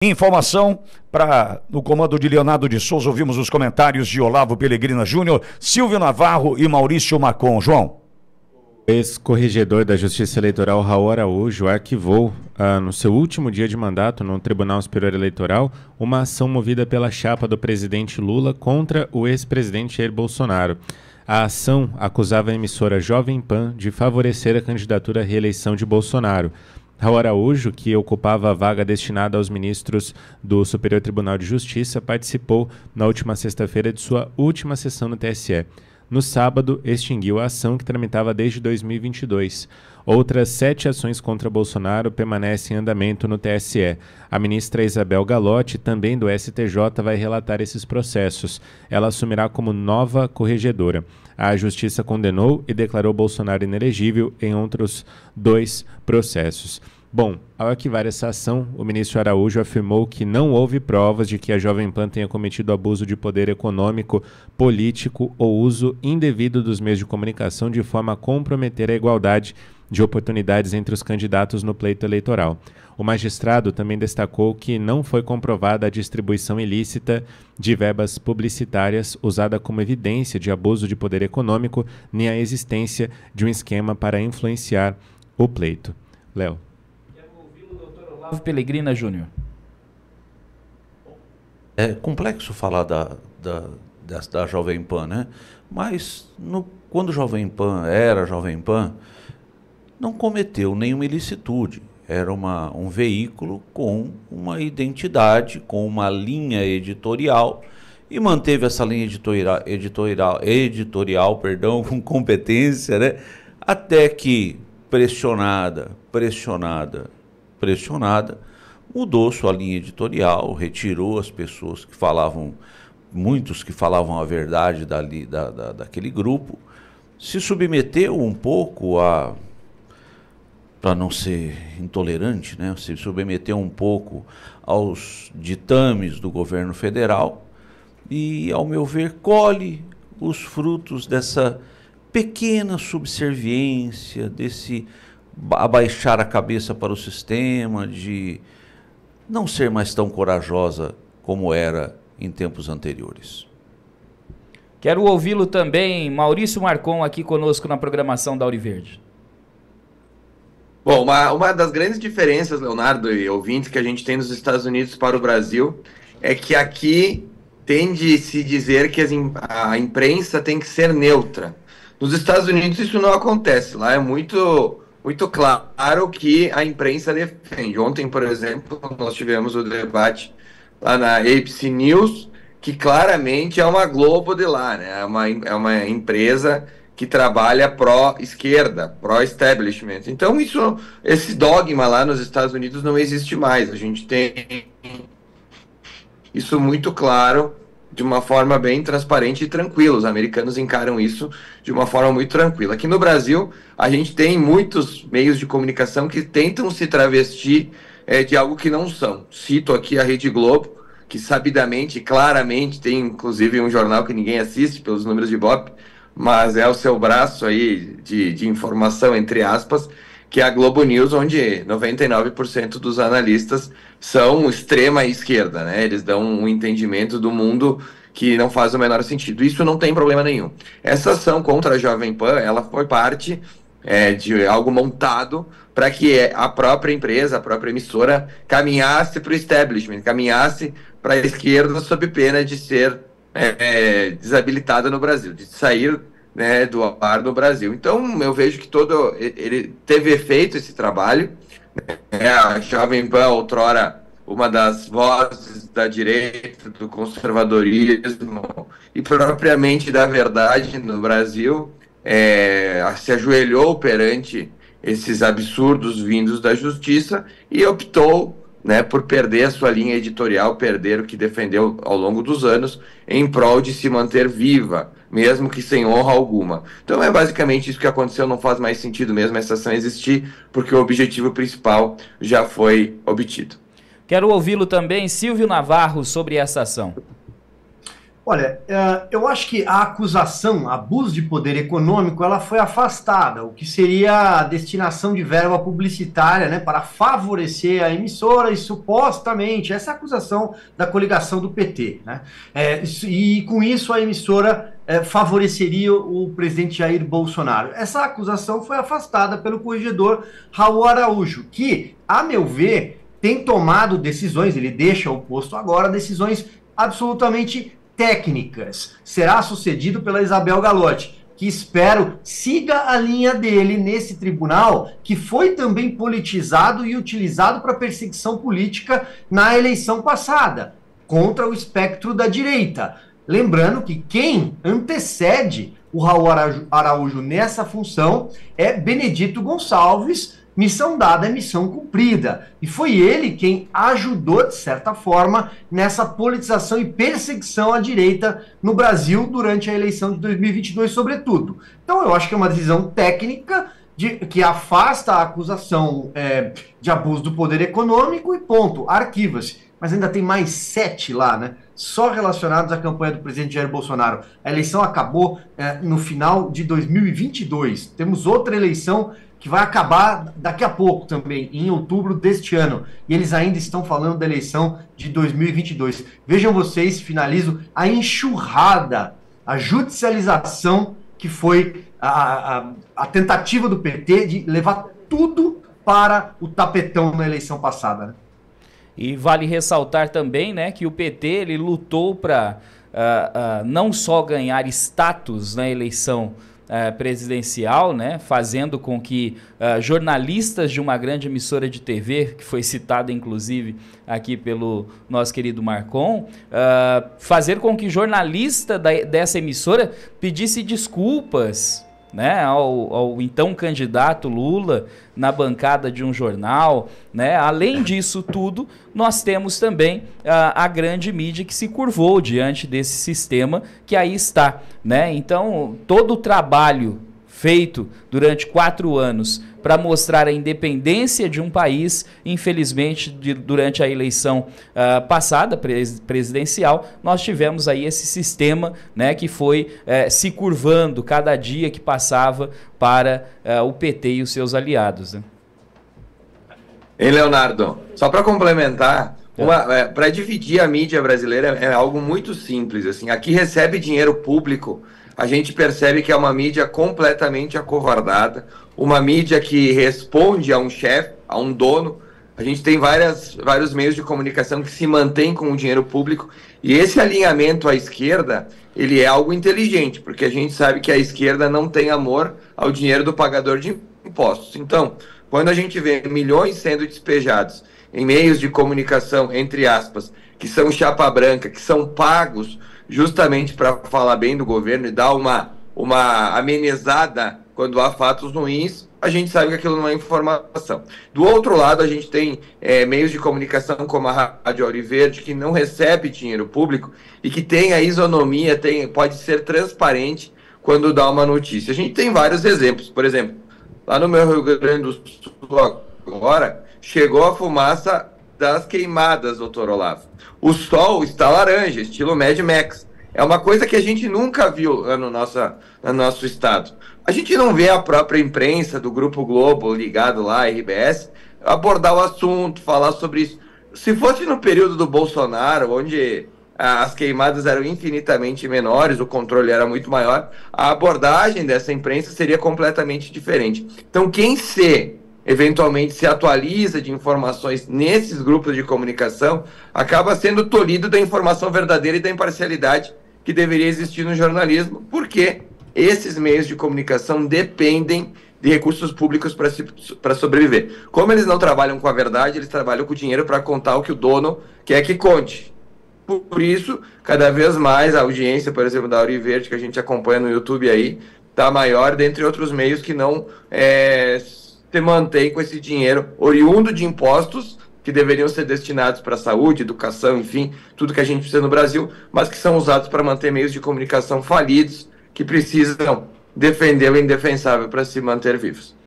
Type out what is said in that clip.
Informação para no comando de Leonardo de Souza, ouvimos os comentários de Olavo Pellegrina Júnior, Silvio Navarro e Maurício Macon. João. Ex-corregedor da Justiça Eleitoral Raul Araújo arquivou, no seu último dia de mandato no Tribunal Superior Eleitoral, uma ação movida pela chapa do presidente Lula contra o ex-presidente Jair Bolsonaro. A ação acusava a emissora Jovem Pan de favorecer a candidatura à reeleição de Bolsonaro. Raul Araújo, que ocupava a vaga destinada aos ministros do Superior Tribunal de Justiça, participou na última sexta-feira de sua última sessão no TSE. No sábado, extinguiu a ação que tramitava desde 2022. Outras 7 ações contra Bolsonaro permanecem em andamento no TSE. A ministra Isabel Galotti, também do STJ, vai relatar esses processos. Ela assumirá como nova corregedora. A Justiça condenou e declarou Bolsonaro inelegível em outros 2 processos. Bom, ao arquivar essa ação, o ministro Araújo afirmou que não houve provas de que a Jovem Pan tenha cometido abuso de poder econômico, político ou uso indevido dos meios de comunicação de forma a comprometer a igualdade de oportunidades entre os candidatos no pleito eleitoral. O magistrado também destacou que não foi comprovada a distribuição ilícita de verbas publicitárias usada como evidência de abuso de poder econômico, nem a existência de um esquema para influenciar o pleito. Léo. Olavo Pellegrina Júnior. É complexo falar da Jovem Pan, né? Mas quando Jovem Pan era Jovem Pan, não cometeu nenhuma ilicitude. Era um veículo com uma identidade, com uma linha editorial, e manteve essa linha editorial, com competência, né? Até que, pressionada, mudou sua linha editorial, retirou as pessoas que falavam, muitos que falavam a verdade daquele grupo, se submeteu um pouco para não ser intolerante, né? Se submeteu um pouco aos ditames do governo federal e, ao meu ver, colhe os frutos dessa pequena subserviência, desse abaixar a cabeça para o sistema, de não ser mais tão corajosa como era em tempos anteriores. Quero ouvi-lo também, Maurício Marcon, aqui conosco na programação da Auriverde. Bom, uma das grandes diferenças, Leonardo e ouvintes, que a gente tem nos Estados Unidos para o Brasil é que aqui tende-se dizer que a imprensa tem que ser neutra. Nos Estados Unidos isso não acontece. Lá é muito claro que a imprensa defende. Ontem, por exemplo, nós tivemos o debate lá na ABC News, que claramente é uma Globo de lá, né? É uma empresa que trabalha pró-esquerda, pró-establishment. Então, esse dogma lá nos Estados Unidos não existe mais. A gente tem isso muito claro, de uma forma bem transparente e tranquila. Os americanos encaram isso de uma forma muito tranquila. Aqui no Brasil, a gente tem muitos meios de comunicação que tentam se travestir de algo que não são. Cito aqui a Rede Globo, que sabidamente, claramente, tem inclusive um jornal que ninguém assiste pelos números de Ibope, mas é o seu braço aí de informação, entre aspas, que é a Globo News, onde 99% dos analistas são extrema esquerda, né? Eles dão um entendimento do mundo que não faz o menor sentido. Isso não tem problema nenhum. Essa ação contra a Jovem Pan, ela foi parte de algo montado para que a própria empresa, a própria emissora, caminhasse para o establishment, caminhasse para a esquerda sob pena de ser desabilitada no Brasil, de sair, né, do ar no Brasil. Então, eu vejo que ele teve feito esse trabalho. A Jovem Pan, outrora, uma das vozes da direita, do conservadorismo e propriamente da verdade no Brasil, se ajoelhou perante esses absurdos vindos da justiça e optou, né, por perder a sua linha editorial, perder o que defendeu ao longo dos anos, em prol de se manter viva, mesmo que sem honra alguma. Então é basicamente isso que aconteceu, não faz mais sentido mesmo essa ação existir, porque o objetivo principal já foi obtido. Quero ouvi-lo também, Silvio Navarro, sobre essa ação. Olha, eu acho que a acusação, abuso de poder econômico, ela foi afastada, o que seria a destinação de verba publicitária, né, para favorecer a emissora e supostamente, essa é a acusação da coligação do PT, né, e com isso a emissora favoreceria o presidente Jair Bolsonaro. Essa acusação foi afastada pelo corregedor Raul Araújo, que, a meu ver, tem tomado decisões, ele deixa o posto agora, decisões absolutamente técnicas. Será sucedido pela Isabel Galotti, que espero siga a linha dele nesse tribunal, que foi também politizado e utilizado para perseguição política na eleição passada, contra o espectro da direita. Lembrando que quem antecede o Raul Araújo nessa função é Benedito Gonçalves. Missão dada é missão cumprida. E foi ele quem ajudou, de certa forma, nessa politização e perseguição à direita no Brasil durante a eleição de 2022, sobretudo. Então, eu acho que é uma decisão técnica que afasta a acusação de abuso do poder econômico e ponto, arquiva-se. Mas ainda tem mais 7 lá, né? Só relacionados à campanha do presidente Jair Bolsonaro. A eleição acabou no final de 2022. Temos outra eleição que vai acabar daqui a pouco também, em outubro deste ano. E eles ainda estão falando da eleição de 2022. Vejam vocês, finalizo, a enxurrada, a judicialização que foi a tentativa do PT de levar tudo para o tapetão na eleição passada, né? E vale ressaltar também, né, que o PT ele lutou para não só ganhar status na eleição presidencial, né, fazendo com que jornalistas de uma grande emissora de TV, que foi citada inclusive aqui pelo nosso querido Marcon, fazer com que jornalista dessa emissora pedisse desculpas, né, ao então candidato Lula na bancada de um jornal, né? Além disso tudo, nós temos também a grande mídia que se curvou diante desse sistema que aí está, né? Então, todo o trabalho feito durante 4 anos para mostrar a independência de um país, infelizmente, durante a eleição passada, presidencial, nós tivemos aí esse sistema, né, que foi se curvando cada dia que passava para o PT e os seus aliados, né? Hein, Leonardo? Só para complementar, para dividir a mídia brasileira é algo muito simples. Assim, aqui recebe dinheiro público, a gente percebe que é uma mídia completamente acovardada, uma mídia que responde a um chefe, a um dono. A gente tem vários meios de comunicação que se mantêm com o dinheiro público, e esse alinhamento à esquerda, ele é algo inteligente, porque a gente sabe que a esquerda não tem amor ao dinheiro do pagador de impostos. Então, quando a gente vê milhões sendo despejados em meios de comunicação, entre aspas, que são chapa branca, que são pagos justamente para falar bem do governo e dar uma amenizada quando há fatos ruins, a gente sabe que aquilo não é informação. Do outro lado, a gente tem meios de comunicação como a Rádio Ouro Verde, que não recebe dinheiro público e que tem a isonomia, pode ser transparente quando dá uma notícia. A gente tem vários exemplos. Por exemplo, lá no meu Rio Grande do Sul agora, chegou a fumaça das queimadas, doutor Olavo. O sol está laranja, estilo Mad Max. É uma coisa que a gente nunca viu no nosso estado. A gente não vê a própria imprensa do Grupo Globo ligado lá, RBS, abordar o assunto, falar sobre isso. Se fosse no período do Bolsonaro, onde as queimadas eram infinitamente menores, o controle era muito maior, a abordagem dessa imprensa seria completamente diferente. Então, quem eventualmente se atualiza de informações nesses grupos de comunicação, acaba sendo tolhido da informação verdadeira e da imparcialidade que deveria existir no jornalismo, porque esses meios de comunicação dependem de recursos públicos para sobreviver. Como eles não trabalham com a verdade, eles trabalham com o dinheiro para contar o que o dono quer que conte. Por isso, cada vez mais a audiência, por exemplo, da Ouro Verde, que a gente acompanha no YouTube aí, está maior, dentre outros meios que não se mantém com esse dinheiro oriundo de impostos que deveriam ser destinados para saúde, educação, enfim, tudo que a gente precisa no Brasil, mas que são usados para manter meios de comunicação falidos que precisam defender o indefensável para se manter vivos.